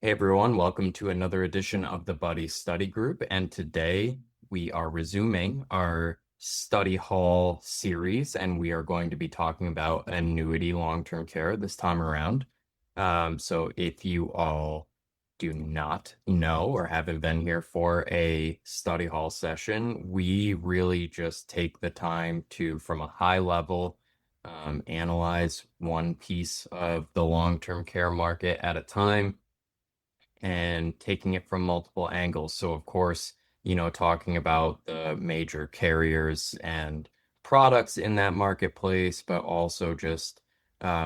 Hey everyone, welcome to another edition of the Buddy Study Group. And today we are resuming our study hall series, and we are going to be talking about annuity long-term care this time around. So if you all do not know or haven't been here for a study hall session, we really just take the time to, from a high level, analyze one piece of the long-term care market at a time and taking it from multiple angles. So, of course, talking about the major carriers and products in that marketplace, but also just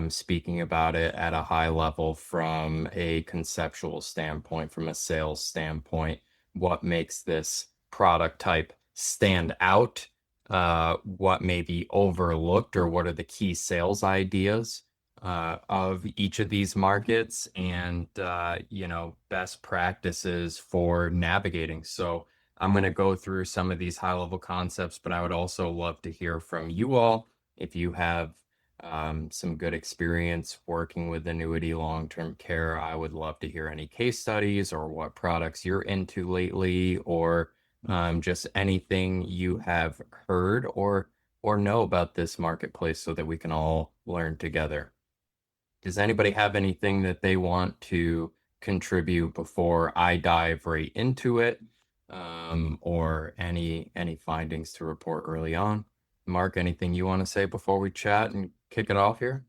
speaking about it at a high level from a conceptual standpoint, from a sales standpoint, what makes this product type stand out, what may be overlooked, or what are the key sales ideas of each of these markets and best practices for navigating. So I'm going to go through some of these high level concepts, but I would also love to hear from you all if you have some good experience working with annuity long-term care. I would love to hear any case studies or what products you're into lately, or just anything you have heard or know about this marketplace so that we can all learn together. Does anybody have anything that they want to contribute before I dive right into it? Or any findings to report early on? Mark, anything you want to say before we chat and kick it off here?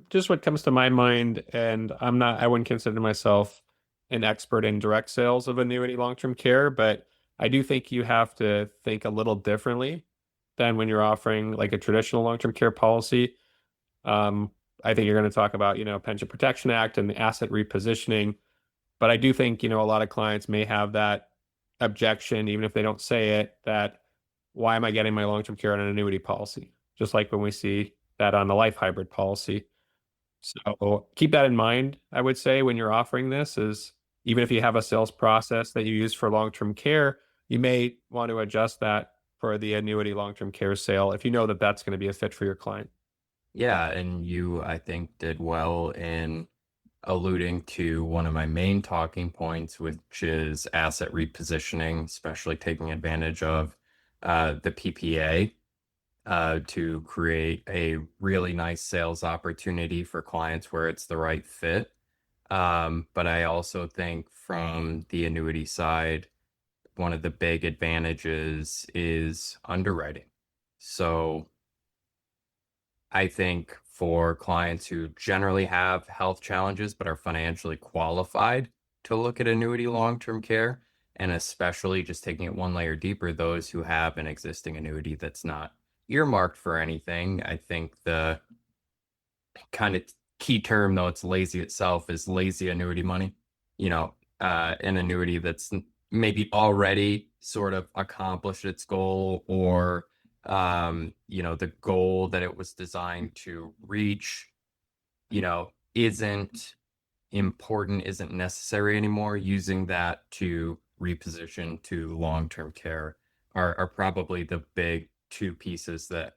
Just what comes to my mind, and I wouldn't consider myself an expert in direct sales of annuity long-term care, but I do think you have to think a little differently than when you're offering like a traditional long-term care policy. Um, I think you're going to talk about, Pension Protection Act and the asset repositioning, but I do think, a lot of clients may have that objection, even if they don't say it, that why am I getting my long-term care on an annuity policy? Just like when we see that on the life hybrid policy. So keep that in mind, I would say, when you're offering this is even if you have a sales process that you use for long-term care, you may want to adjust that for the annuity long-term care sale if you know that that's going to be a fit for your client. Yeah, and you, I think, did well in alluding to one of my main talking points, which is asset repositioning, especially taking advantage of the PPA to create a really nice sales opportunity for clients where it's the right fit. But I also think from the annuity side, one of the big advantages is underwriting. So I think for clients who generally have health challenges but are financially qualified to look at annuity long-term care, and especially just taking it one layer deeper, those who have an existing annuity that's not earmarked for anything, I think the kind of key term, though it's lazy itself, is lazy annuity money. An annuity that's maybe already sort of accomplished its goal, or the goal that it was designed to reach, isn't important, isn't necessary anymore. Using that to reposition to long-term care are probably the big two pieces that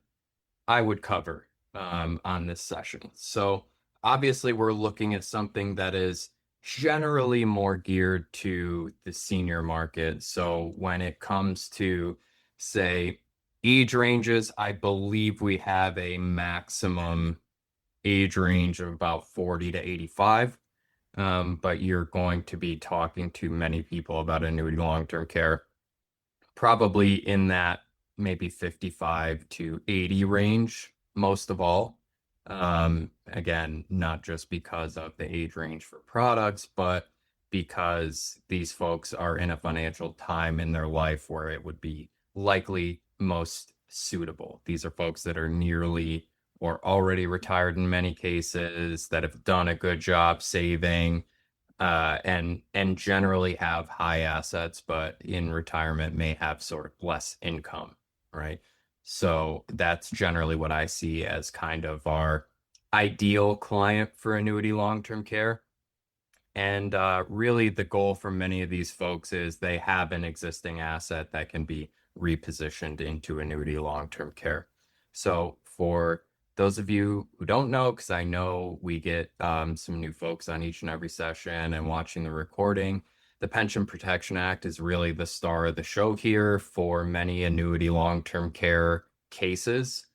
I would cover on this session. So obviously we're looking at something that is generally more geared to the senior market. So when it comes to, say, age ranges, I believe we have a maximum age range of about 40 to 85. But you're going to be talking to many people about annuity long-term care, probably in that maybe 55 to 80 range, most of all. Again, not just because of the age range for products, but because these folks are in a financial time in their life where it would be likely most suitable. These are folks that are nearly or already retired in many cases, that have done a good job saving, and generally have high assets, but in retirement may have sort of less income, right? So that's generally what I see as kind of our ideal client for annuity long-term care. And really, the goal for many of these folks is they have an existing asset that can be repositioned into annuity long-term care. So for those of you who don't know, because I know we get some new folks on each and every session and watching the recording, the Pension Protection Act is really the star of the show here for many annuity long-term care cases.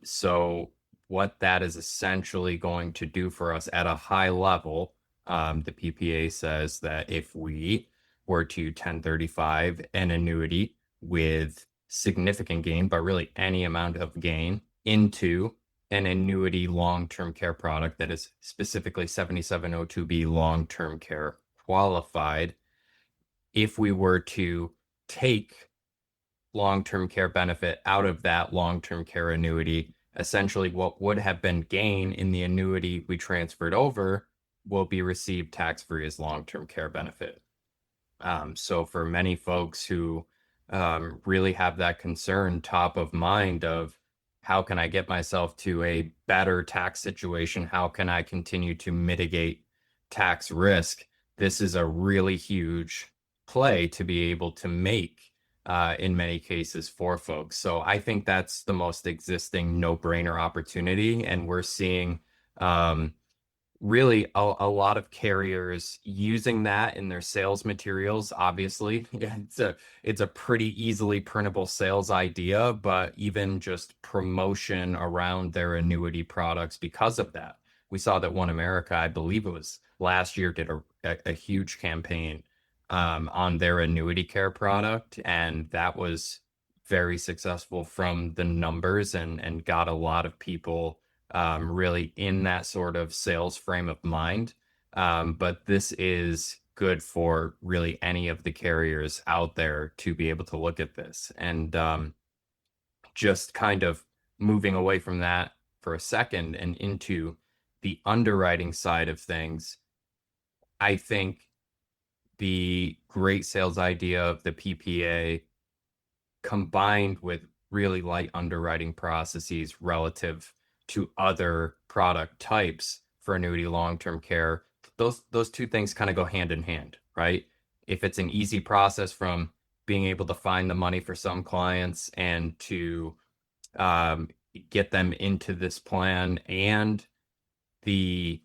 So what that is essentially going to do for us at a high level, the PPA says that if we were to 1035 an annuity with significant gain, but really any amount of gain into an annuity long-term care product that is specifically 7702B long-term care qualified, if we were to take long-term care benefit out of that long-term care annuity, essentially what would have been gain in the annuity we transferred over will be received tax-free as long-term care benefit. So for many folks who really have that concern top of mind of how can I get myself to a better tax situation? How can I continue to mitigate tax risk? This is a really huge play to be able to make in many cases for folks. So I think that's the most existing no-brainer opportunity. And we're seeing really a lot of carriers using that in their sales materials. Obviously, it's a pretty easily printable sales idea, but even just promotion around their annuity products because of that. We saw that One America, I believe it was last year, did a huge campaign on their annuity care product, and that was very successful from the numbers and got a lot of people really in that sort of sales frame of mind. But this is good for really any of the carriers out there to be able to look at this. And just kind of moving away from that for a second and into the underwriting side of things, I think the great sales idea of the PPA combined with really light underwriting processes relative to other product types for annuity long-term care, those two things kind of go hand in hand, right? If it's an easy process from being able to find the money for some clients and to get them into this plan, and the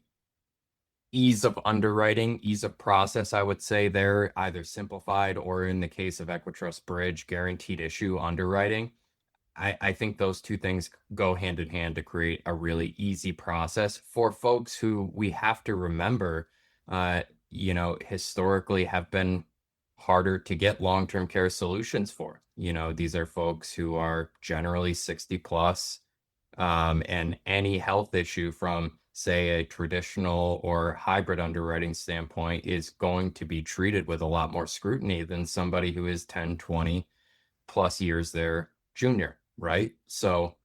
ease of underwriting, ease of process, I would say they're either simplified or in the case of EquiTrust Bridge, guaranteed issue underwriting. I think those two things go hand in hand to create a really easy process for folks who we have to remember, historically have been harder to get long-term care solutions for. These are folks who are generally 60 plus, and any health issue from, say, a traditional or hybrid underwriting standpoint is going to be treated with a lot more scrutiny than somebody who is 10, 20 plus years their junior, right? So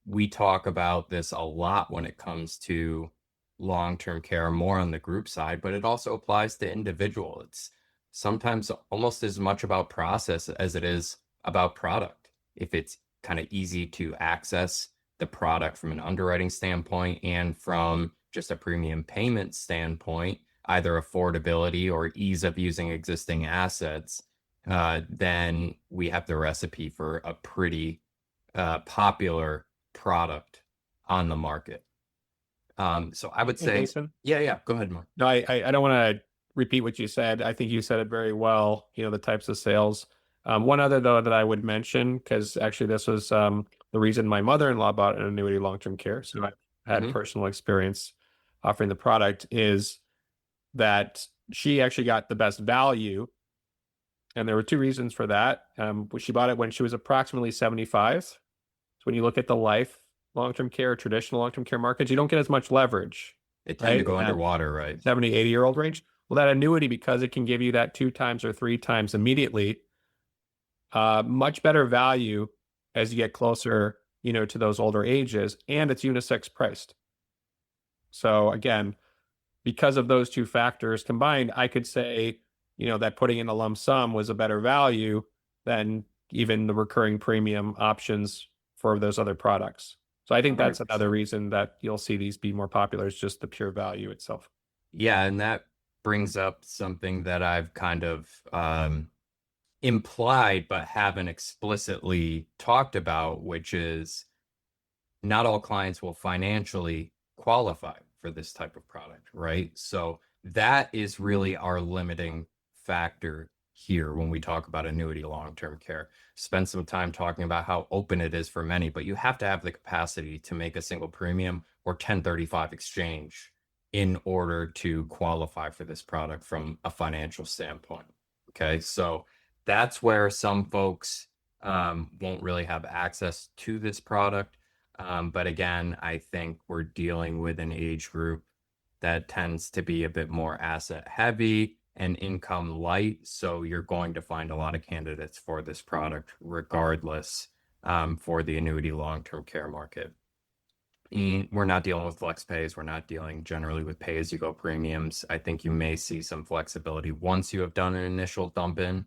we talk about this a lot when it comes to long-term care, more on the group side, but it also applies to individual. It's sometimes almost as much about process as it is about product. If it's kind of easy to access the product from an underwriting standpoint and from just a premium payment standpoint, either affordability or ease of using existing assets, then we have the recipe for a pretty popular product on the market. So I would Hey, say, Jason. yeah, go ahead, Mark. No, I don't want to repeat what you said. I think you said it very well, the types of sales. One other, though, that I would mention, because actually this was the reason my mother-in-law bought an annuity long-term care, so I've had personal experience offering the product, is that she actually got the best value. And there were two reasons for that. She bought it when she was approximately 75. So when you look at the life long-term care, traditional long-term care markets, you don't get as much leverage. They tend to go underwater, right? 70, 80-year-old range. Well, that annuity, because it can give you that 2 times or 3 times immediately, much better value as you get closer, to those older ages, and it's unisex priced. So again, because of those two factors combined, I could say, that putting in a lump sum was a better value than even the recurring premium options for those other products. So I think that's 100%. another reason that you'll see these be more popular, is just the pure value itself. Yeah, and that brings up something that I've kind of implied but haven't explicitly talked about, which is not all clients will financially qualify for this type of product, right? So that is really our limiting factor here when we talk about annuity long-term care. Spend some time talking about how open it is for many, but you have to have the capacity to make a single premium or 1035 exchange in order to qualify for this product from a financial standpoint. Okay, so that's where some folks won't really have access to this product. But again, I think we're dealing with an age group that tends to be a bit more asset heavy and income light. So you're going to find a lot of candidates for this product regardless, for the annuity long-term care market. We're not dealing with flex pays. We're not dealing generally with pay-as-you-go premiums. I think you may see some flexibility once you have done an initial dump in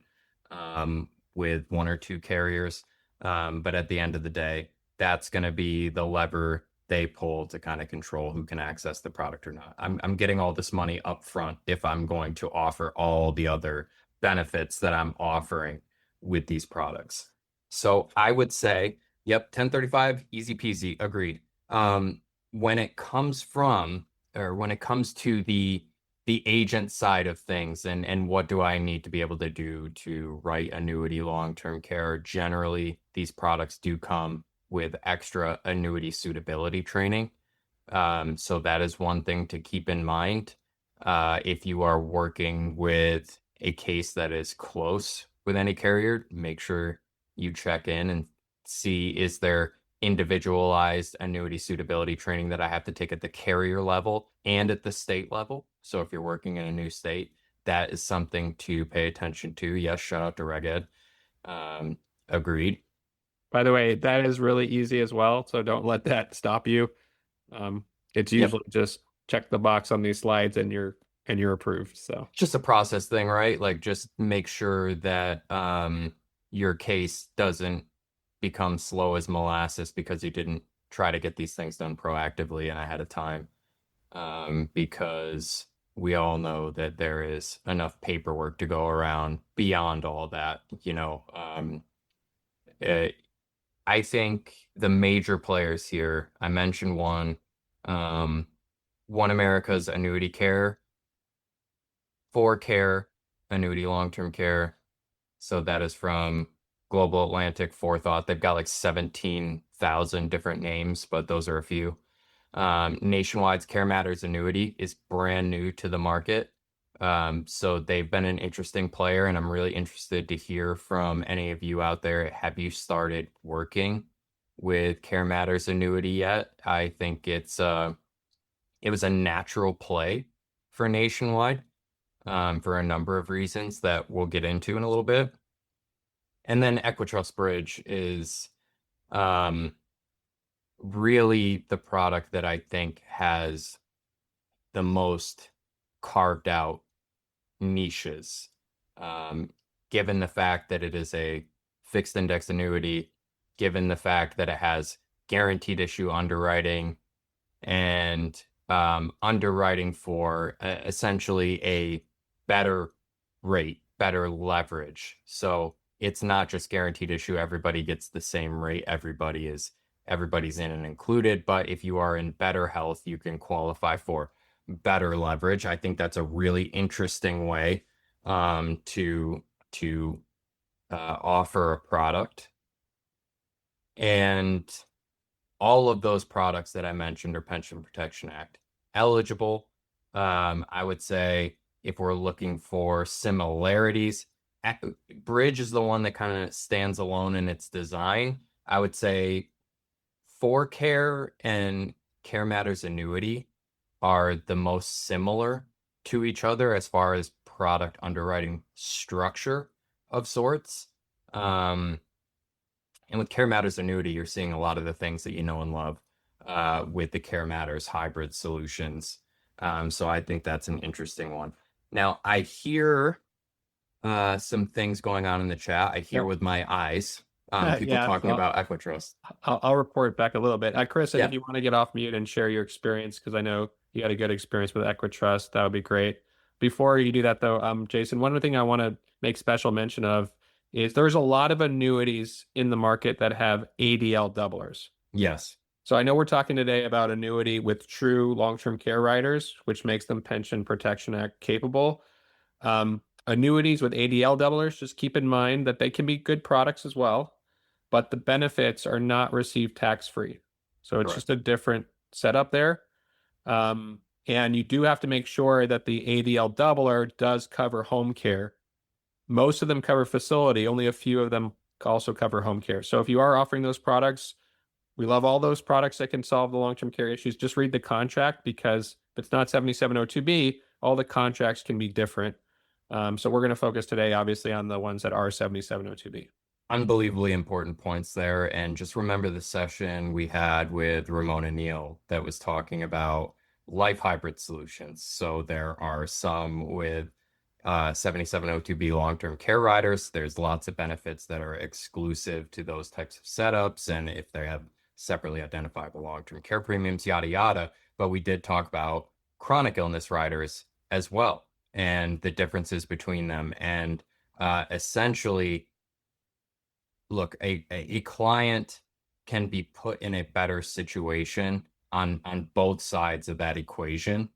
with one or two carriers. But at the end of the day, that's going to be the lever they pull to kind of control who can access the product or not. I'm getting all this money up front if I'm going to offer all the other benefits that I'm offering with these products. So I would say, yep, 1035, easy peasy, agreed. When it comes to the agent side of things and what do I need to be able to do to write annuity long-term care, generally these products do come with extra annuity suitability training. So that is one thing to keep in mind. If you are working with a case that is close with any carrier, make sure you check in and see, is there individualized annuity suitability training that I have to take at the carrier level and at the state level. So if you're working in a new state, that is something to pay attention to. Yes, shout out to Reg Ed. Agreed. By the way, that is really easy as well, so don't let that stop you. It's Yep. usually just check the box on these slides and you're approved. So Just a process thing, right? Like just make sure that your case doesn't become slow as molasses because you didn't try to get these things done proactively and ahead of time. Because we all know that there is enough paperwork to go around beyond all that, I think the major players here, I mentioned one, One America's Annuity Care, ForeCare, Annuity Long-Term Care. So that is from Global Atlantic Forethought. They've got like 17,000 different names, but those are a few. Nationwide's Care Matters Annuity is brand new to the market. So they've been an interesting player, and I'm really interested to hear from any of you out there. Have you started working with Care Matters Annuity yet? I think it was a natural play for Nationwide, for a number of reasons that we'll get into in a little bit. And then EquiTrust Bridge is really the product that I think has the most carved out niches, given the fact that it is a fixed index annuity, given the fact that it has guaranteed issue underwriting and underwriting for essentially a better rate, better leverage. So it's not just guaranteed issue. Everybody gets the same rate. Everybody's in and included. But if you are in better health, you can qualify for better leverage. I think that's a really interesting way to offer a product. And all of those products that I mentioned are Pension Protection Act eligible. I would say if we're looking for similarities, Bridge is the one that kind of stands alone in its design. I would say ForeCare and Care Matters Annuity are the most similar to each other as far as product underwriting structure of sorts. And with Care Matters Annuity, you're seeing a lot of the things that you know and love with the Care Matters hybrid solutions. So I think that's an interesting one. Now, I hear some things going on in the chat. I hear with my eyes people yeah, talking so about EquiTrust. I'll report back a little bit. Chris, and Yeah. if you want to get off mute and share your experience, because I know you had a good experience with EquiTrust, that would be great. Before you do that, though, Jason, one other thing I want to make special mention of is there's a lot of annuities in the market that have ADL doublers. Yes. So I know we're talking today about annuity with true long-term care riders, which makes them Pension Protection Act capable. Annuities with ADL doublers, just keep in mind that they can be good products as well, but the benefits are not received tax-free. So it's Correct. just a different setup there. And you do have to make sure that the ADL doubler does cover home care. Most of them cover facility, only a few of them also cover home care. So if you are offering those products, we love all those products that can solve the long-term care issues. Just read the contract, because if it's not 7702B, all the contracts can be different. So we're going to focus today, obviously, on the ones that are 7702B. Unbelievably important points there. And just remember the session we had with Ramona Neal that was talking about life hybrid solutions. So there are some with 7702B long-term care riders. There's lots of benefits that are exclusive to those types of setups. And if they have separately identifiable long-term care premiums, yada, yada. But we did talk about chronic illness riders as well and the differences between them. And essentially, look, a client can be put in a better situation on both sides of that equation,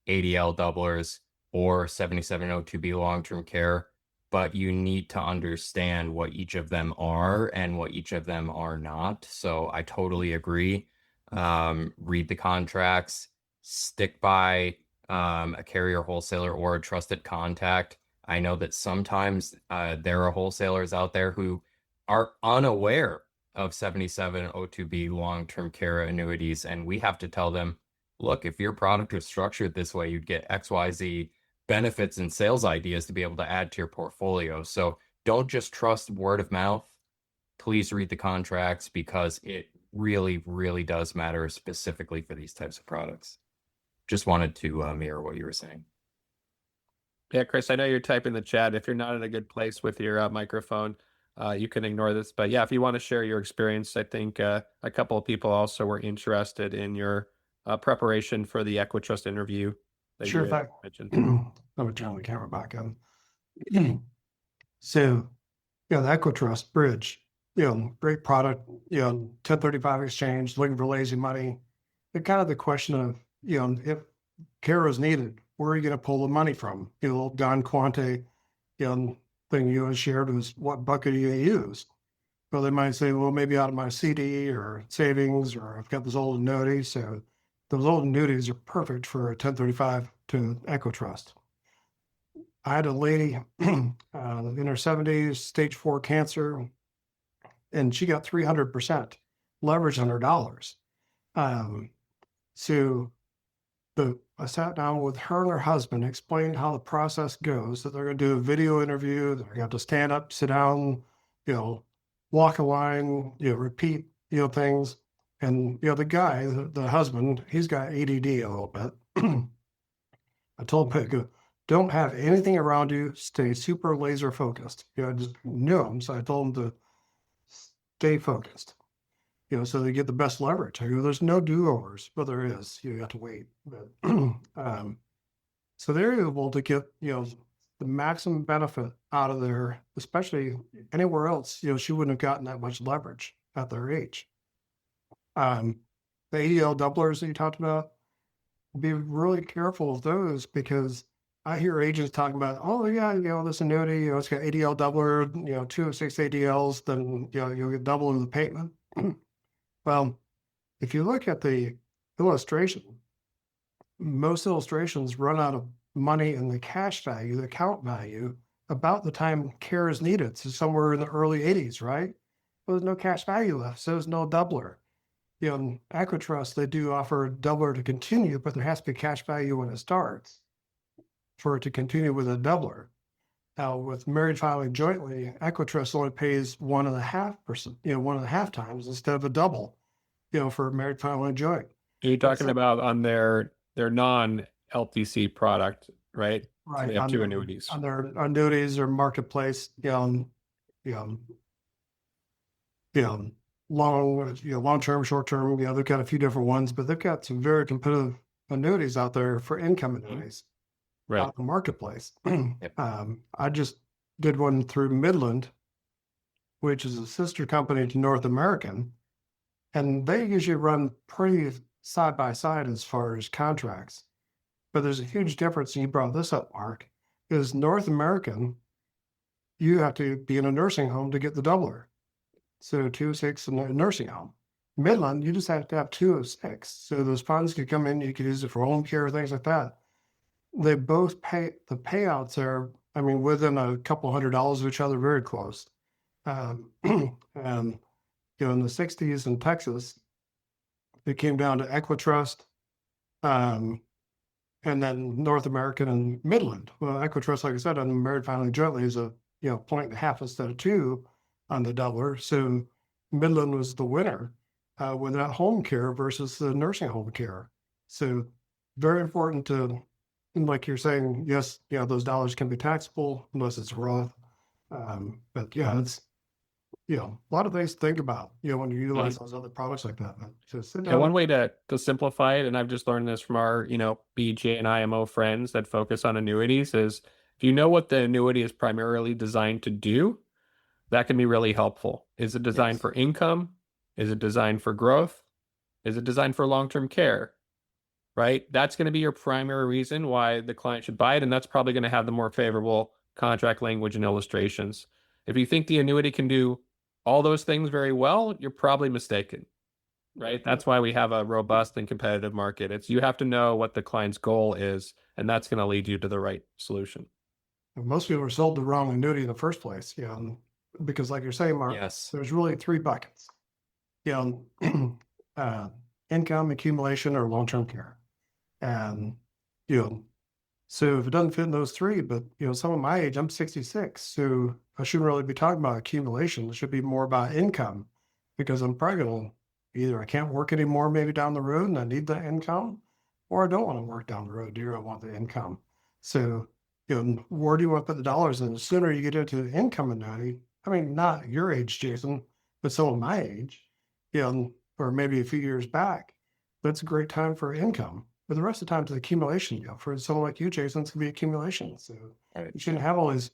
ADL doublers or 7702B long-term care, but you need to understand what each of them are and what each of them are not. So I totally agree. Read the contracts, stick by a carrier, wholesaler, or a trusted contact. I know that sometimes there are wholesalers out there who are unaware of 7702B long-term care annuities, and we have to tell them, look, if your product was structured this way, you'd get XYZ benefits and sales ideas to be able to add to your portfolio. So don't just trust word of mouth. Please read the contracts, because it really, really does matter specifically for these types of products. Just wanted to mirror what you were saying. Yeah, Chris, I know you're typing the chat. If you're not in a good place with your microphone, you can ignore this. But yeah, if you want to share your experience, I think a couple of people also were interested in your preparation for the EquiTrust interview that Sure, you if had I mentioned. let me turn the camera back on. So, the EquiTrust Bridge, great product, 1035 exchange, looking for lazy money. But kind of the question of, if care is needed, where are you going to pull the money from? The old Don Quante, thing you had shared was, what bucket do you use? Well, they might say, well, maybe out of my CD or savings, or I've got those old annuities. So those old annuities are perfect for a 1035 to EquiTrust. I had a lady in her 70s, stage 4 cancer, and she got 300% leverage on her dollars. So I sat down with her and her husband, explained how the process goes, that they're going to do a video interview, they're going to have to stand up, sit down, walk a line, repeat, things. And, the guy, the husband, he's got ADD a little bit. I told him, don't have anything around you, stay super laser focused. I just knew him, so I told him to stay focused, so they get the best leverage. I go, there's no do-overs, but there is. You have to wait. But, so they're able to get, the maximum benefit out of there, especially anywhere else, she wouldn't have gotten that much leverage at their age. The ADL doublers that you talked about, be really careful of those, because I hear agents talking about, oh yeah, this annuity, it's got ADL doubler, 2 of 6 ADLs, then you'll get double the payment. Well, if you look at the illustration, most illustrations run out of money in the cash value, the account value, about the time care is needed. So somewhere in the early 80s, right? Well, there's no cash value left, so there's no doubler. In EquiTrust, they do offer a doubler to continue, but there has to be cash value when it starts for it to continue with a doubler. Now, with married filing jointly, EquiTrust only pays 1.5%, 1.5 times instead of a double, for married filing joint. You're talking about on their non-LTC product, right? Right. So they have two annuities. On their annuities or marketplace, long-term, short-term, they've got a few different ones, but they've got some very competitive annuities out there for income annuities. Right. Out in the marketplace. Yep. I just did one through Midland, which is a sister company to North American. And they usually run pretty side by side as far as contracts. But there's a huge difference, and you brought this up, Mark, is North American, you have to be in a nursing home to get the doubler. So 206 in a nursing home. Midland, you just have to have 206. So those funds could come in, you could use it for home care, things like that. They both pay, the payouts are, I mean, within a couple $100 of each other, very close. And, in the 60s in Texas, it came down to EquiTrust, um, and then North American and Midland. Well, EquiTrust, like I said, on the married filing jointly is a point and a half instead of 2 on the doubler. So Midland was the winner with that home care versus the nursing home care. So very important to, like you're saying, yes, those dollars can be taxable unless it's Roth. But yeah, it's a lot of things to think about, when you utilize those other products like that. So sit down. One way to simplify it, and I've just learned this from our, BJ and IMO friends that focus on annuities, is if you know what the annuity is primarily designed to do, that can be really helpful. Is it designed Yes. for income? Is it designed for growth? Is it designed for long-term care? Right? That's going to be your primary reason why the client should buy it, and that's probably going to have the more favorable contract language and illustrations. If you think the annuity can do all those things very well, you're probably mistaken. Right? That's why we have a robust and competitive market. It's you have to know what the client's goal is, and that's going to lead you to the right solution. Most people are sold the wrong annuity in the first place, because like you're saying, Mark, Yes. there's really 3 buckets, income, accumulation, or long-term care. And, so if it doesn't fit in those 3, but, some of my age, I'm 66, so I shouldn't really be talking about accumulation. It should be more about income, because I'm probably going to either I can't work anymore maybe down the road and I need the income, or I don't want to work down the road. Do I want the income? So, where do you want to put the dollars in? The sooner you get into the income annuity, I mean, not your age, Jason, but someone my age, or maybe a few years back, that's a great time for income. But the rest of the time, it's accumulation. For someone like you, Jason, it's gonna be accumulation. So Right. you shouldn't have all these.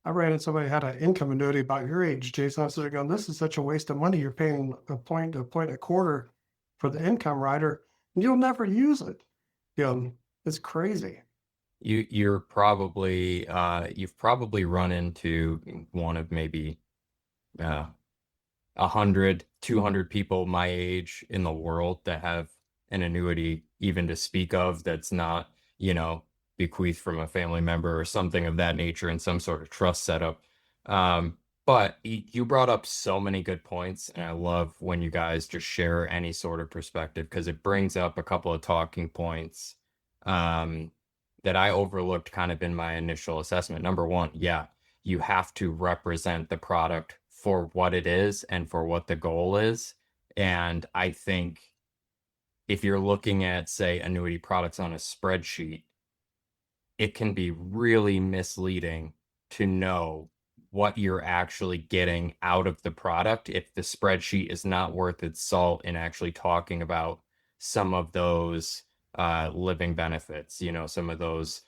I ran into somebody who had an income annuity about your age, Jason. I was there going, "This is such a waste of money. You're paying a point, a quarter for the income rider, and you'll never use it." It's crazy. You're probably you've probably run into one of maybe 100, 200 people my age in the world that have an annuity even to speak of that's not, bequeathed from a family member or something of that nature in some sort of trust setup. But you brought up so many good points, and I love when you guys just share any sort of perspective because it brings up a couple of talking points that I overlooked kind of in my initial assessment. Number one, yeah, you have to represent the product for what it is and for what the goal is. And I think if you're looking at, say, annuity products on a spreadsheet, it can be really misleading to know what you're actually getting out of the product if the spreadsheet is not worth its salt in actually talking about some of those living benefits, some of those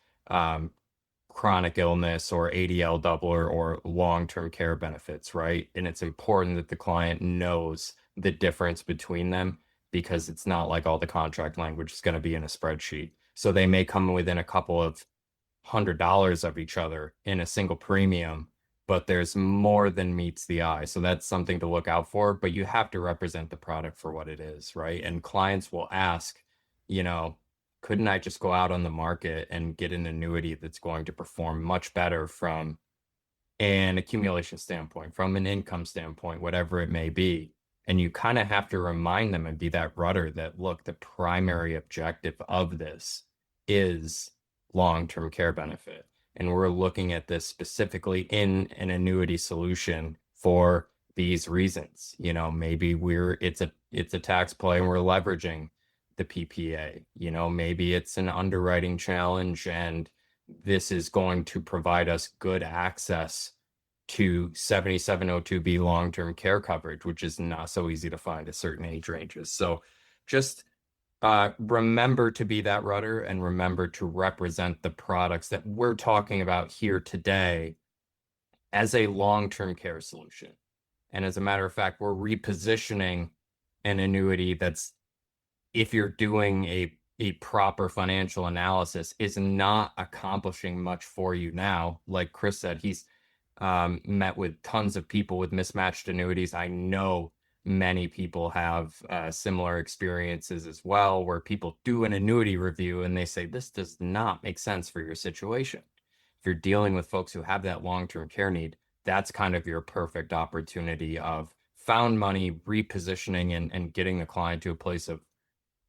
chronic illness or ADL doubler or long-term care benefits, right? And it's important that the client knows the difference between them because it's not like all the contract language is going to be in a spreadsheet. So they may come within a couple of $100 of each other in a single premium, but there's more than meets the eye. So that's something to look out for, but you have to represent the product for what it is, right? And clients will ask, couldn't I just go out on the market and get an annuity that's going to perform much better from an accumulation standpoint, from an income standpoint, whatever it may be? And you kind of have to remind them and be that rudder that, look, the primary objective of this is long-term care benefit. And we're looking at this specifically in an annuity solution for these reasons. Maybe it's a tax play and we're leveraging the PPA. Maybe it's an underwriting challenge and this is going to provide us good access to 7702B long-term care coverage, which is not so easy to find at certain age ranges. So just remember to be that rudder and remember to represent the products that we're talking about here today as a long-term care solution. And as a matter of fact, we're repositioning an annuity that's, if you're doing a proper financial analysis, is not accomplishing much for you now. Like Chris said, he's met with tons of people with mismatched annuities. I know many people have similar experiences as well, where people do an annuity review and they say, this does not make sense for your situation. If you're dealing with folks who have that long-term care need, that's kind of your perfect opportunity of found money, repositioning, and getting the client to a place of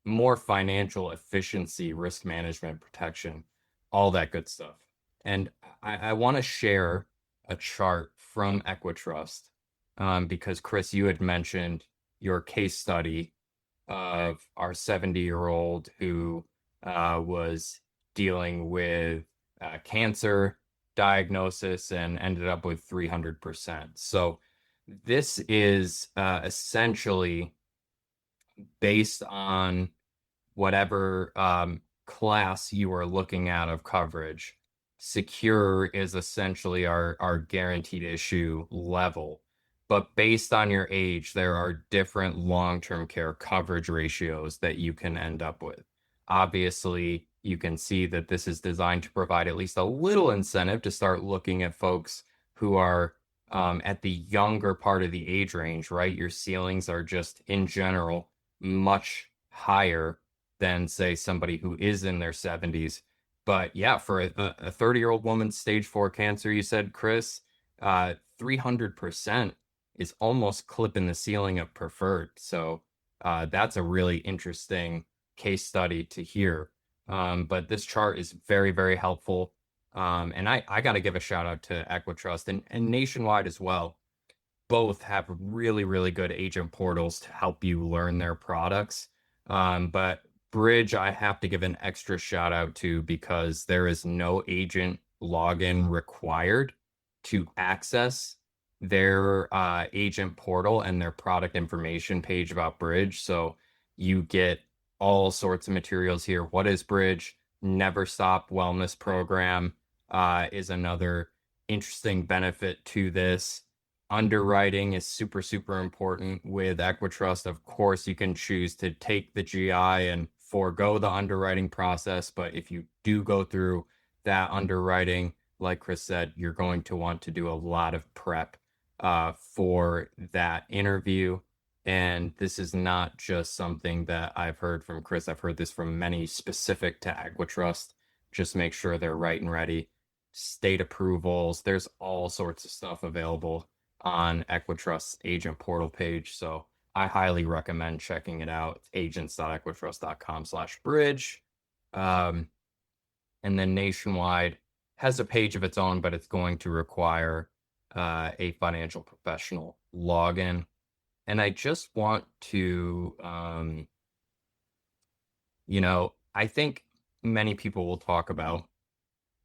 more financial efficiency, risk management, protection, all that good stuff. And I want to share a chart from EquiTrust because Chris, you had mentioned your case study of our 70-year-old who was dealing with cancer diagnosis and ended up with 300%. So this is essentially based on whatever class you are looking at of coverage. Secure is essentially our guaranteed issue level. But based on your age, there are different long-term care coverage ratios that you can end up with. Obviously, you can see that this is designed to provide at least a little incentive to start looking at folks who are at the younger part of the age range, right? Your ceilings are just, in general, much higher than, say, somebody who is in their 70s. But yeah, for a 30-year-old woman, stage 4 cancer, you said, Chris, 300% is almost clipping the ceiling of preferred. So that's a really interesting case study to hear. But this chart is very, very helpful. And I got to give a shout out to EquiTrust and Nationwide as well. Both have really, really good agent portals to help you learn their products. But Bridge, I have to give an extra shout out to because there is no agent login required to access their agent portal and their product information page about Bridge. So you get all sorts of materials here. What is Bridge? Never Stop Wellness Program is another interesting benefit to this. Underwriting is super, super important with EquiTrust. Of course, you can choose to take the GI and forego the underwriting process. But if you do go through that underwriting, like Chris said, you're going to want to do a lot of prep for that interview. And this is not just something that I've heard from Chris. I've heard this from many specific to EquiTrust. Just make sure they're right and ready. State approvals. There's all sorts of stuff available on EquiTrust's agent portal page. So I highly recommend checking it out. It's agents.equitrust.com/bridge. And then Nationwide has a page of its own, but it's going to require a financial professional login. And I just want to, I think many people will talk about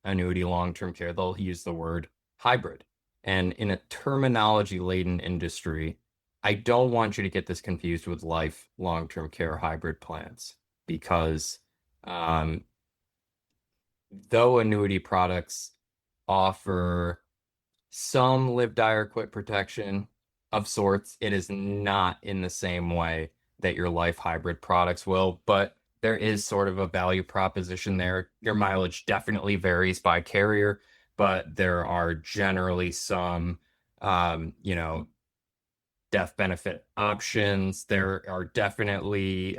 annuity long-term care. They'll use the word hybrid. And in a terminology-laden industry, I don't want you to get this confused with life long-term care hybrid plans because though annuity products offer some live, die, or quit protection of sorts, it is not in the same way that your life hybrid products will, but there is sort of a value proposition there. Your mileage definitely varies by carrier, but there are generally some, death benefit options. There are definitely,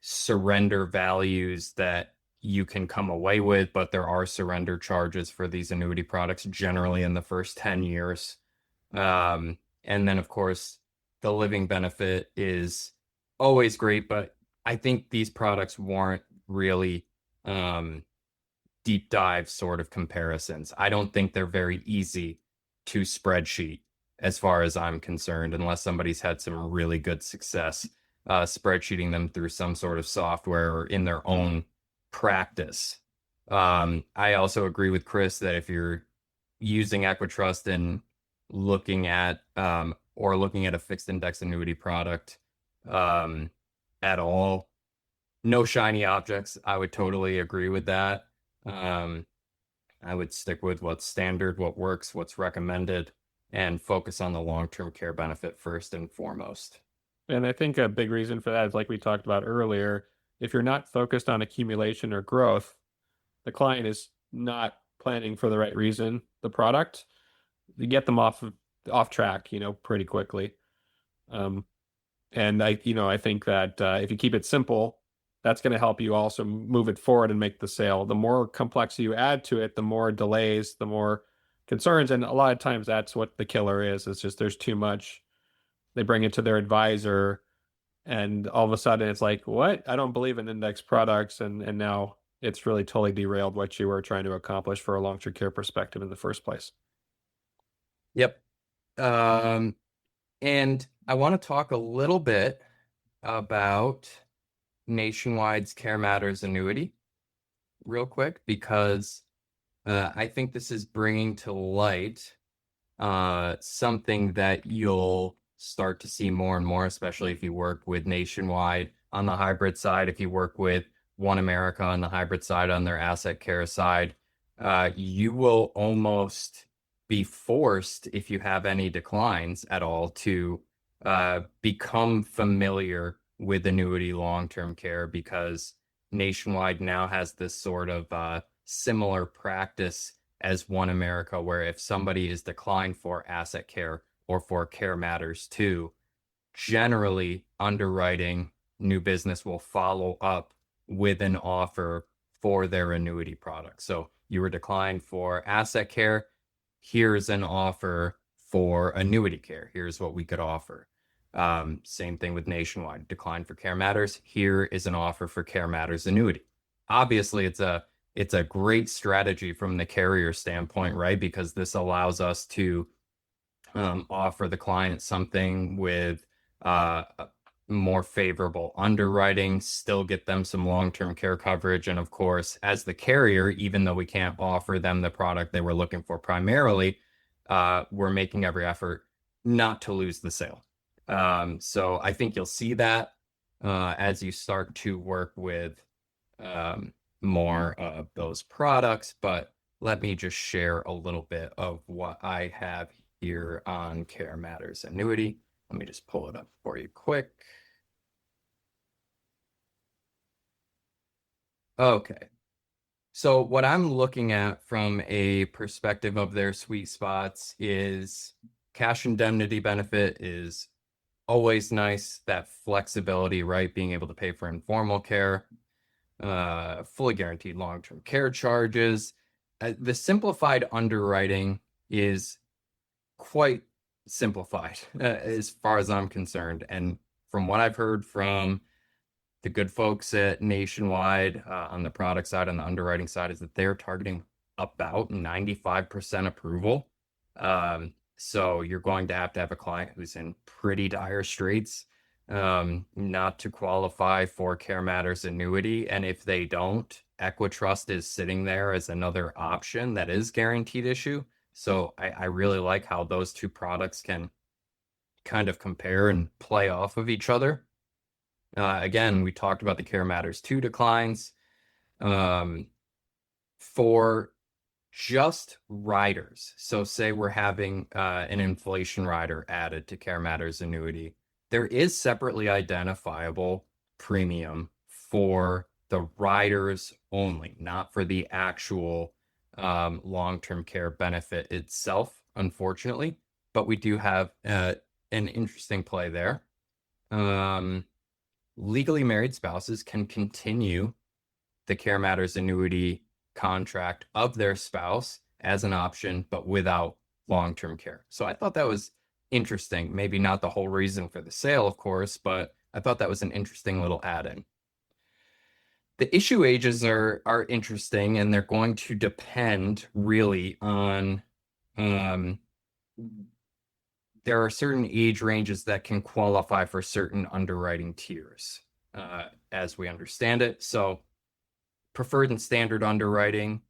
surrender values that you can come away with, but there are surrender charges for these annuity products generally in the first 10 years. And then, of course, the living benefit is always great, but I think these products warrant really deep dive sort of comparisons. I don't think they're very easy to spreadsheet as far as I'm concerned, unless somebody's had some really good success spreadsheeting them through some sort of software or in their own practice. I also agree with Chris that if you're using EquiTrust and looking at a fixed index annuity product at all, no shiny objects. I would totally agree with that. I would stick with what's standard, what works, what's recommended, and focus on the long-term care benefit first and foremost. And I think a big reason for that is, like we talked about earlier, if you're not focused on accumulation or growth, the client is not planning for the right reason, the product, you get them off track, pretty quickly. Um, and I think that if you keep it simple, that's going to help you also move it forward and make the sale. The more complex you add to it, the more delays, the more concerns. And a lot of times that's what the killer is. It's just there's too much. They bring it to their advisor, and all of a sudden it's like, what? I don't believe in index products. And now it's really totally derailed what you were trying to accomplish for a long-term care perspective in the first place. Yep. And I want to talk a little bit about Nationwide's Care Matters Annuity real quick, because I think this is bringing to light something that you'll start to see more and more, especially if you work with Nationwide on the hybrid side, if you work with One America on the hybrid side, on their asset care side. You will almost be forced, if you have any declines at all, to become familiar with annuity long-term care, because Nationwide now has this sort of similar practice as One America, where if somebody is declined for asset care or for Care Matters too, generally underwriting new business will follow up with an offer for their annuity product. So you were declined for asset care, here's an offer for annuity care. Here's what we could offer. Same thing with Nationwide. Declined for Care Matters, here is an offer for Care Matters Annuity. Obviously, it's a great strategy from the carrier standpoint, right? Because this allows us to offer the client something with more favorable underwriting, still get them some long-term care coverage. And of course, as the carrier, even though we can't offer them the product they were looking for primarily, we're making every effort not to lose the sale. So I think you'll see that as you start to work with more of those products. But let me just share a little bit of what I have here on Care Matters Annuity. Let me just pull it up for you quick. Okay. So what I'm looking at from a perspective of their sweet spots is cash indemnity benefit is always nice. That flexibility, right? Being able to pay for informal care, fully guaranteed long-term care charges. The simplified underwriting is quite simplified as far as I'm concerned. And from what I've heard from the good folks at Nationwide on the product side, on the underwriting side, is that they're targeting about 95% approval. So you're going to have a client who's in pretty dire straits not to qualify for Care Matters Annuity. And if they don't, EquiTrust is sitting there as another option that is guaranteed issue. So I really like how those two products can kind of compare and play off of each other. Again, we talked about the Care Matters 2 declines. For just riders, so say we're having an inflation rider added to Care Matters Annuity, there is separately identifiable premium for the riders only, not for the actual long-term care benefit itself, unfortunately. But we do have an interesting play there. Legally married spouses can continue the Care Matters Annuity contract of their spouse as an option, but without long-term care. So I thought that was interesting. Maybe not the whole reason for the sale, of course, but I thought that was an interesting little add-in. The issue ages are interesting, and they're going to depend really on there are certain age ranges that can qualify for certain underwriting tiers, as we understand it. So preferred and standard underwriting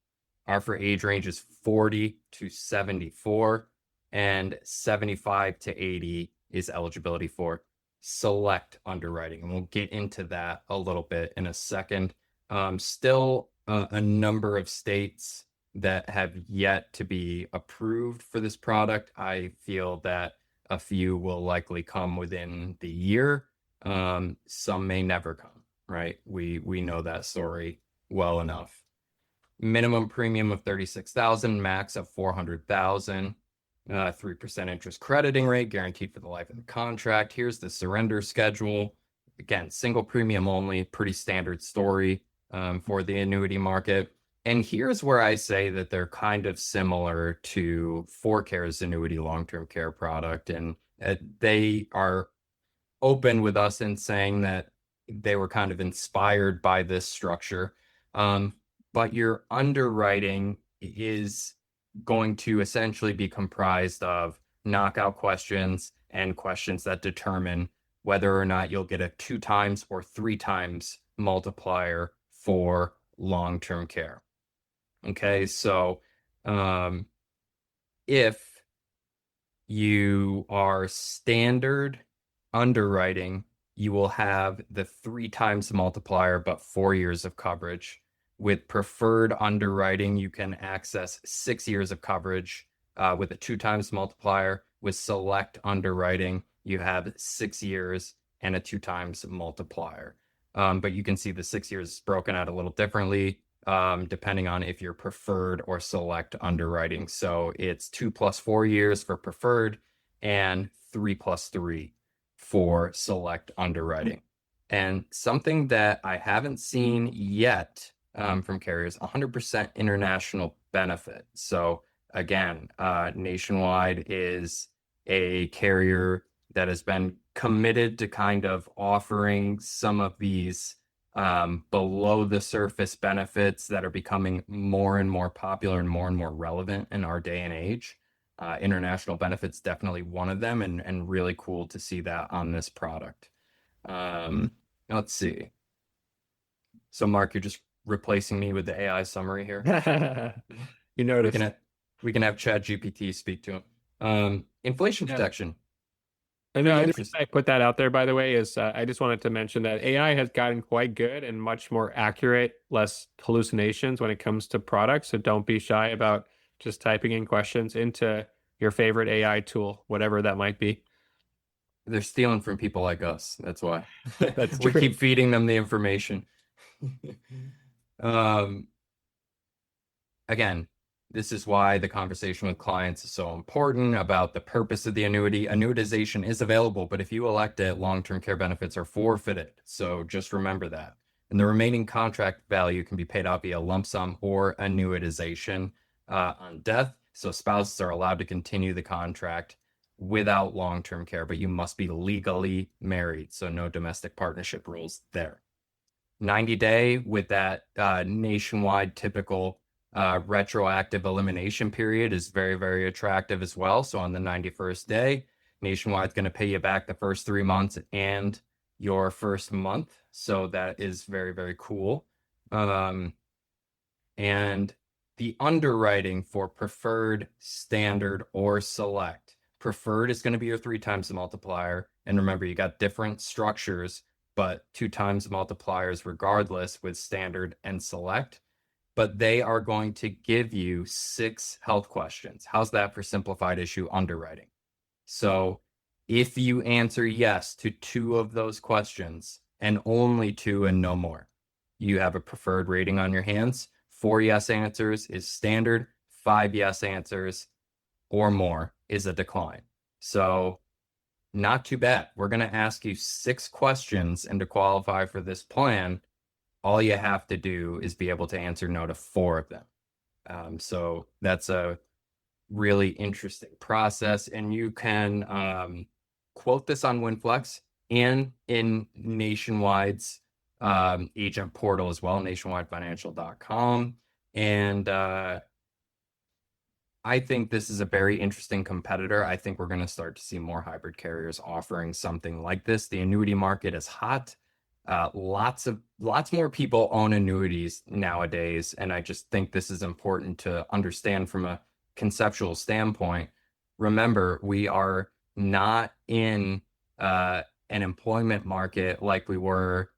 are for age ranges 40 to 74, and 75 to 80 is eligibility for select underwriting. And we'll get into that a little bit in a second. Still a number of states that have yet to be approved for this product. I feel that a few will likely come within the year. Some may never come, right? We know that story well enough. Minimum premium of 36,000, max of 400,000, 3% interest crediting rate guaranteed for the life of the contract. Here's the surrender schedule. Again, single premium only, pretty standard story for the annuity market. And here's where I say that they're kind of similar to ForeCare's annuity long-term care product. And they are open with us in saying that they were kind of inspired by this structure. But your underwriting is going to essentially be comprised of knockout questions and questions that determine whether or not you'll get a 2 times or 3 times multiplier for long-term care. Okay, so if you are standard underwriting, you will have the 3 times multiplier, but 4 years of coverage. With preferred underwriting, you can access 6 years of coverage with a 2 times multiplier. With select underwriting, you have 6 years and a 2 times multiplier. But you can see the 6 years is broken out a little differently depending on if you're preferred or select underwriting. So it's 2 plus 4 years for preferred and 3 plus 3 for select underwriting. And something that I haven't seen yet from carriers, 100% international benefit. So again, Nationwide is a carrier that has been committed to kind of offering some of these below the surface benefits that are becoming more and more popular and more relevant in our day and age. International benefits definitely one of them, and really cool to see that on this product. Let's see. So Mark, you're just replacing me with the AI summary here. You noticed. We can have ChatGPT speak to him. Inflation protection. I know. I put that out there, by the way, is I just wanted to mention that AI has gotten quite good and much more accurate, less hallucinations when it comes to products. So don't be shy about just typing in questions into your favorite AI tool, whatever that might be. They're stealing from people like us. That's why. That's we true. keep feeding them the information. Again, this is why the conversation with clients is so important about the purpose of the annuity. Annuitization is available, but if you elect it, long-term care benefits are forfeited. So just remember that. And the remaining contract value can be paid out via lump sum or annuitization on death. So spouses are allowed to continue the contract without long-term care, but you must be legally married. So no domestic partnership rules there. 90-day with that Nationwide typical retroactive elimination period is very attractive as well. So on the 91st day, Nationwide's going to pay you back the first 3 months and your first month. So that is very cool. And the underwriting for preferred, standard, or select. Preferred is going to be your 3 times the multiplier. And remember, you got different structures, but 2 times multipliers regardless with standard and select. But they are going to give you 6 health questions. How's that for simplified issue underwriting? So if you answer yes to 2 of those questions, and only 2 and no more, you have a preferred rating on your hands. 4 yes answers is standard, 5 yes answers or more is a decline. So not too bad. We're going to ask you 6 questions, and to qualify for this plan, all you have to do is be able to answer no to 4 of them. So that's a really interesting process, and you can quote this on WinFlex and in Nationwide's agent portal as well, nationwidefinancial.com. And I think this is a very interesting competitor. I think we're going to start to see more hybrid carriers offering something like this. The annuity market is hot. Lots more people own annuities nowadays, and I just think this is important to understand from a conceptual standpoint. Remember, we are not in an employment market like we were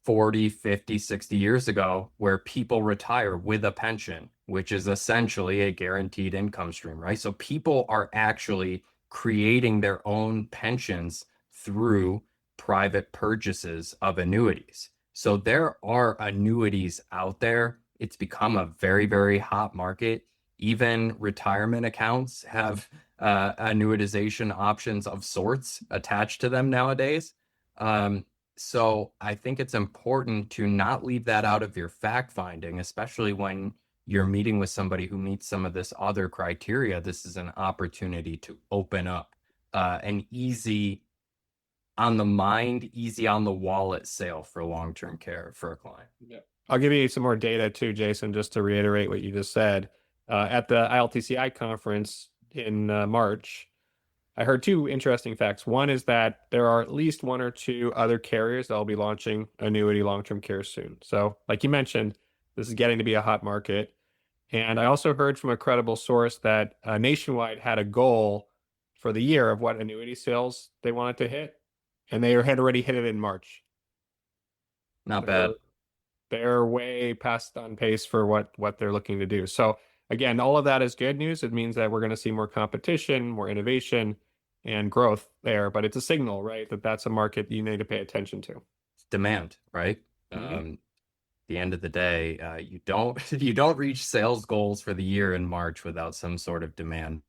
40, 50, 60 years ago, where people retire with a pension, which is essentially a guaranteed income stream, right? So people are actually creating their own pensions through private purchases of annuities. So there are annuities out there. It's become a very, very hot market. Even retirement accounts have annuitization options of sorts attached to them nowadays. So I think it's important to not leave that out of your fact finding, especially when you're meeting with somebody who meets some of this other criteria. This is an opportunity to open up an easy on the mind, easy on the wallet sale for long-term care for a client. Yeah. I'll give you some more data too, Jason, just to reiterate what you just said. At the ILTCi conference in March, I heard two interesting facts. One is that there are at least one or two other carriers that will be launching annuity long-term care soon. So, like you mentioned, this is getting to be a hot market. And I also heard from a credible source that Nationwide had a goal for the year of what annuity sales they wanted to hit, and they had already hit it in March. Not bad. They're way past on pace for what they're looking to do. So again, all of that is good news. It means that we're going to see more competition, more innovation, and growth there. But it's a signal, right, that that's a market you need to pay attention to. Demand, right? The end of the day, you don't reach sales goals for the year in March without some sort of demand.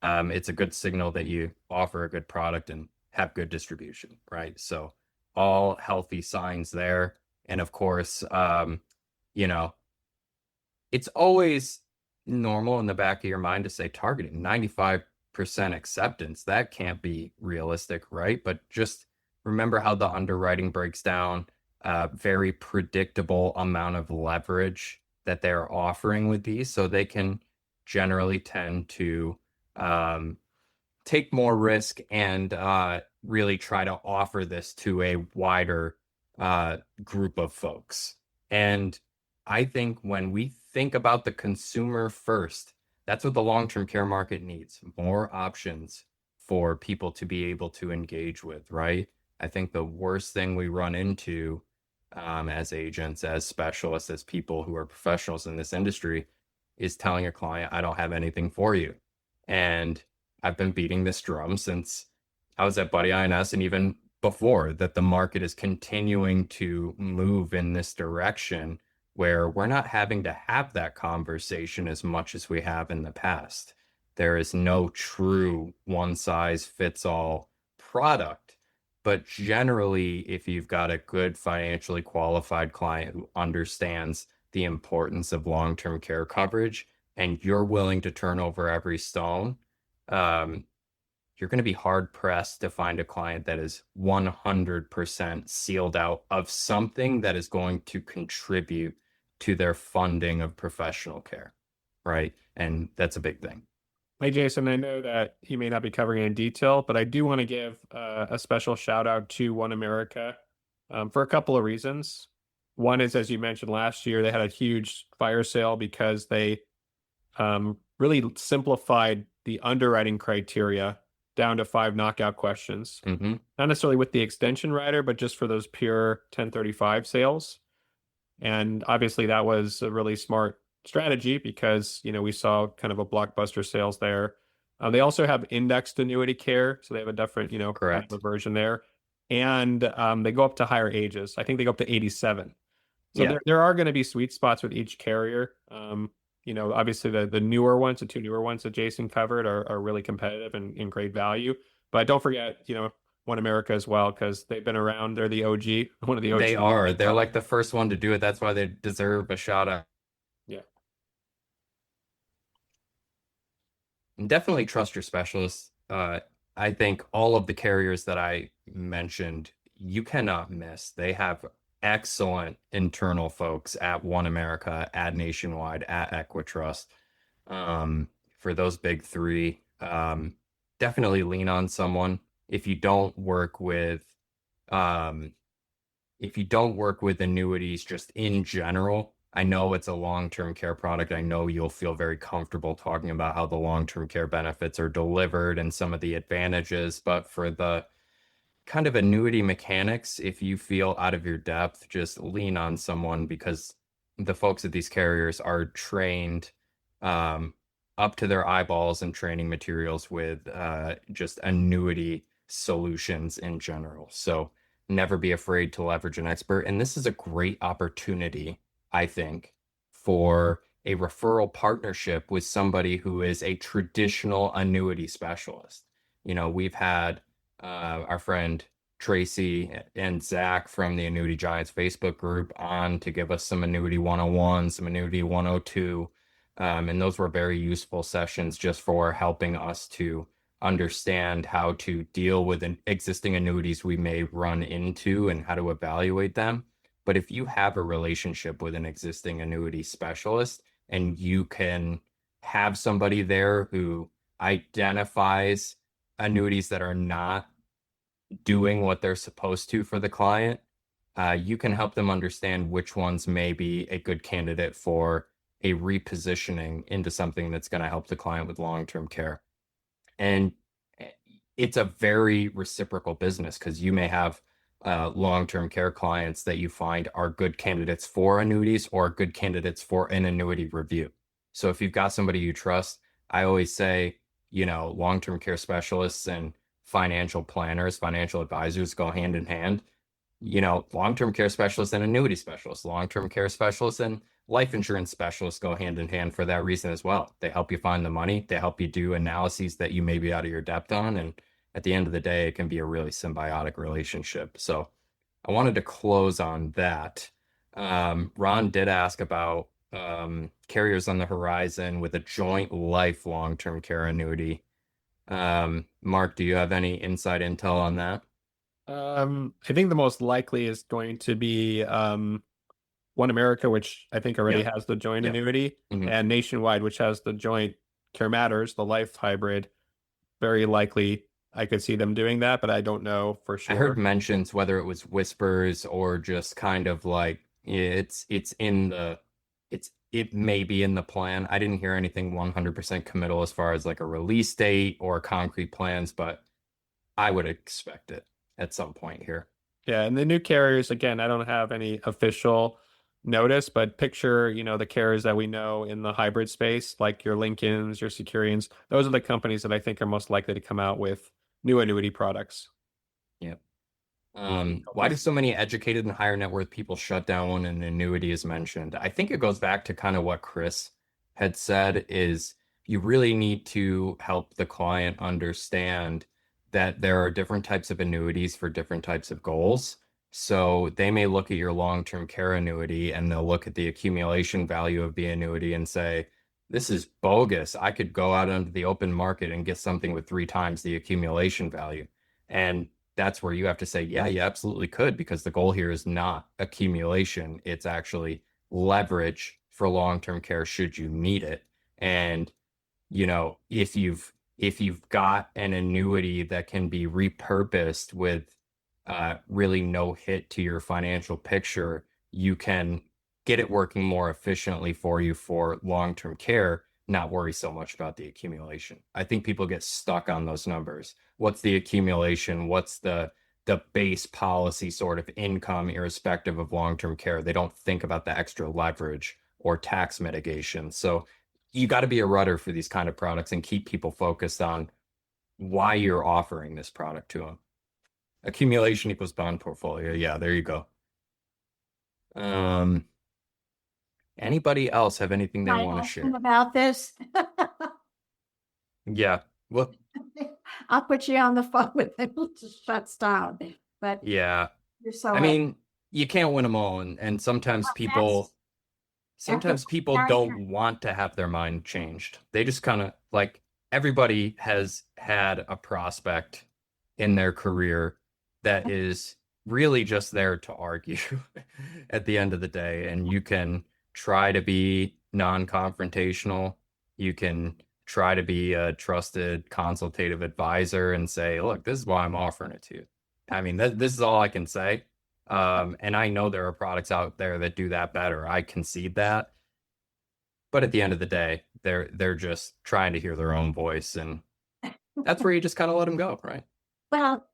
It's a good signal that you offer a good product and have good distribution, right? So all healthy signs there. And of course, you know, it's always normal in the back of your mind to say targeting 95% acceptance. That can't be realistic, right? But just remember how the underwriting breaks down. Very predictable amount of leverage that they're offering with these, so they can generally tend to take more risk and really try to offer this to a wider group of folks. And I think when we think about the consumer first, that's what the long-term care market needs, more options for people to be able to engage with, right? I think the worst thing we run into as agents, as specialists, as people who are professionals in this industry is telling a client, I don't have anything for you. And I've been beating this drum since I was at Buddy INS and even before, that the market is continuing to move in this direction where we're not having to have that conversation as much as we have in the past. There is no true one-size-fits-all product. But generally, if you've got a good financially qualified client who understands the importance of long-term care coverage and you're willing to turn over every stone, you're going to be hard pressed to find a client that is 100% sealed out of something that is going to contribute to their funding of professional care, right? And that's a big thing. Hey, Jason, I know that you may not be covering it in detail, but I do want to give a special shout out to One America for a couple of reasons. One is, as you mentioned last year, they had a huge fire sale because they really simplified the underwriting criteria down to 5 knockout questions. Mm-hmm. Not necessarily with the extension rider, but just for those pure 1035 sales. And obviously that was a really smart strategy because, you know, we saw kind of a blockbuster sales there. They also have indexed annuity care. So they have a different, you know, kind of a version there. And they go up to higher ages. I think they go up to 87. So Yeah. there are going to be sweet spots with each carrier. You know, obviously the newer ones, the 2 newer ones that Jason covered are really competitive and great value. But don't forget, you know, One America as well, because they've been around. They're the OG, one of the OG. They are. They're like the first one to do it. That's why they deserve a shout out. Yeah. And definitely trust your specialists. I think all of the carriers that I mentioned, you cannot miss. They have excellent internal folks at One America, at Nationwide, at EquiTrust. For those big three, definitely lean on someone. If you don't work with annuities just in general, I know it's a long-term care product. I know you'll feel very comfortable talking about how the long-term care benefits are delivered and some of the advantages. But for the kind of annuity mechanics, if you feel out of your depth, just lean on someone because the folks at these carriers are trained up to their eyeballs in training materials with just annuity solutions in general. So never be afraid to leverage an expert. And this is a great opportunity, I think, for a referral partnership with somebody who is a traditional annuity specialist. We've had our friend Tracy and Zach from the Annuity Giants Facebook group on to give us some Annuity 101, some Annuity 102. And those were very useful sessions just for helping us to understand how to deal with existing annuities we may run into and how to evaluate them. But if you have a relationship with an existing annuity specialist and you can have somebody there who identifies annuities that are not doing what they're supposed to for the client, you can help them understand which ones may be a good candidate for a repositioning into something that's going to help the client with long-term care. And it's a very reciprocal business because you may have long-term care clients that you find are good candidates for annuities or good candidates for an annuity review. So if you've got somebody you trust, I always say, long-term care specialists and financial planners, financial advisors go hand in hand. Long-term care specialists and annuity specialists, long-term care specialists and life insurance specialists go hand in hand for that reason as well. They help you find the money. They help you do analyses that you may be out of your depth on. And at the end of the day, it can be a really symbiotic relationship. So I wanted to close on that. Ron did ask about carriers on the horizon with a joint life long-term care annuity. Mark, do you have any inside intel on that? I think the most likely is going to be One America, which I think already has the joint annuity, and Nationwide, which has the joint Care Matters, the life hybrid. Very likely I could see them doing that, but I don't know for sure. I heard mentions, whether it was whispers or just kind of like it may be in the plan. I didn't hear anything 100% committal as far as like a release date or concrete plans, but I would expect it at some point here. Yeah, and the new carriers, again, I don't have any official notice, but picture, the carriers that we know in the hybrid space, like your Lincolns, your Securians. Those are the companies that I think are most likely to come out with new annuity products. Yep. Why do so many educated and higher net worth people shut down when an annuity is mentioned? I think it goes back to kind of what Chris had said, is you really need to help the client understand that there are different types of annuities for different types of goals. So they may look at your long-term care annuity and they'll look at the accumulation value of the annuity and say, this is bogus. I could go out onto the open market and get something with 3 times the accumulation value. And that's where you have to say, yeah, you absolutely could, because the goal here is not accumulation. It's actually leverage for long-term care should you need it. And, if you've got an annuity that can be repurposed with really no hit to your financial picture, you can get it working more efficiently for you for long-term care, not worry so much about the accumulation. I think people get stuck on those numbers. What's the accumulation? What's the base policy sort of income irrespective of long-term care? They don't think about the extra leverage or tax mitigation. So you got to be a rudder for these kind of products and keep people focused on why you're offering this product to them. Accumulation equals bond portfolio. Yeah, there you go. Anybody else have anything they want to share about this? Yeah. Well, I'll put you on the phone with him to shuts down. But yeah. You're so I mean, you can't win them all, and sometimes people don't want to have their mind changed. They just kind of like, everybody has had a prospect in their career that is really just there to argue at the end of the day. And you can try to be non-confrontational. You can try to be a trusted consultative advisor and say, look, this is why I'm offering it to you. I mean, this is all I can say. And I know there are products out there that do that better. I concede that. But at the end of the day, they're just trying to hear their own voice. And that's where you just kind of let them go, right? Well,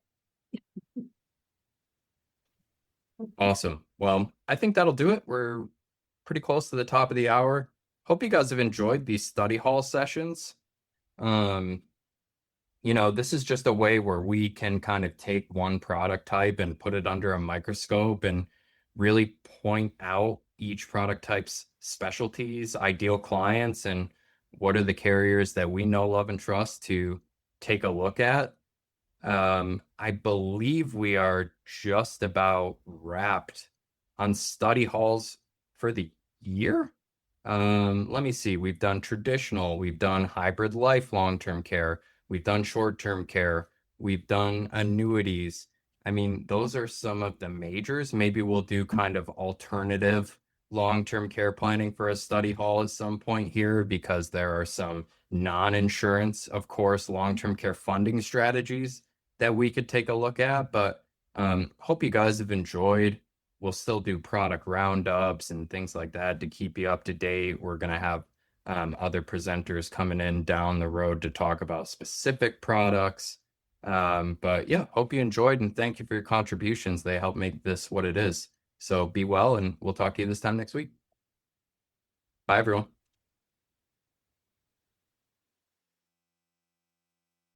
Awesome. Well, I think that'll do it. We're pretty close to the top of the hour. Hope you guys have enjoyed these study hall sessions. you know, this is just a way where we can kind of take one product type and put it under a microscope and really point out each product type's specialties, ideal clients, and what are the carriers that we know, love, and trust to take a look at. I believe we are just about wrapped on study halls for the year. Let me see. We've done traditional, we've done hybrid life long-term care, we've done short-term care, we've done annuities. I mean, those are some of the majors. Maybe we'll do kind of alternative long-term care planning for a study hall at some point here, because there are some non-insurance, of course, long-term care funding strategies that we could take a look at. But hope you guys have enjoyed. We'll still do product roundups and things like that to keep you up to date. We're going to have other presenters coming in down the road to talk about specific products. But yeah, hope you enjoyed, and thank you for your contributions. They help make this what it is. So be well, and we'll talk to you this time next week. Bye, everyone.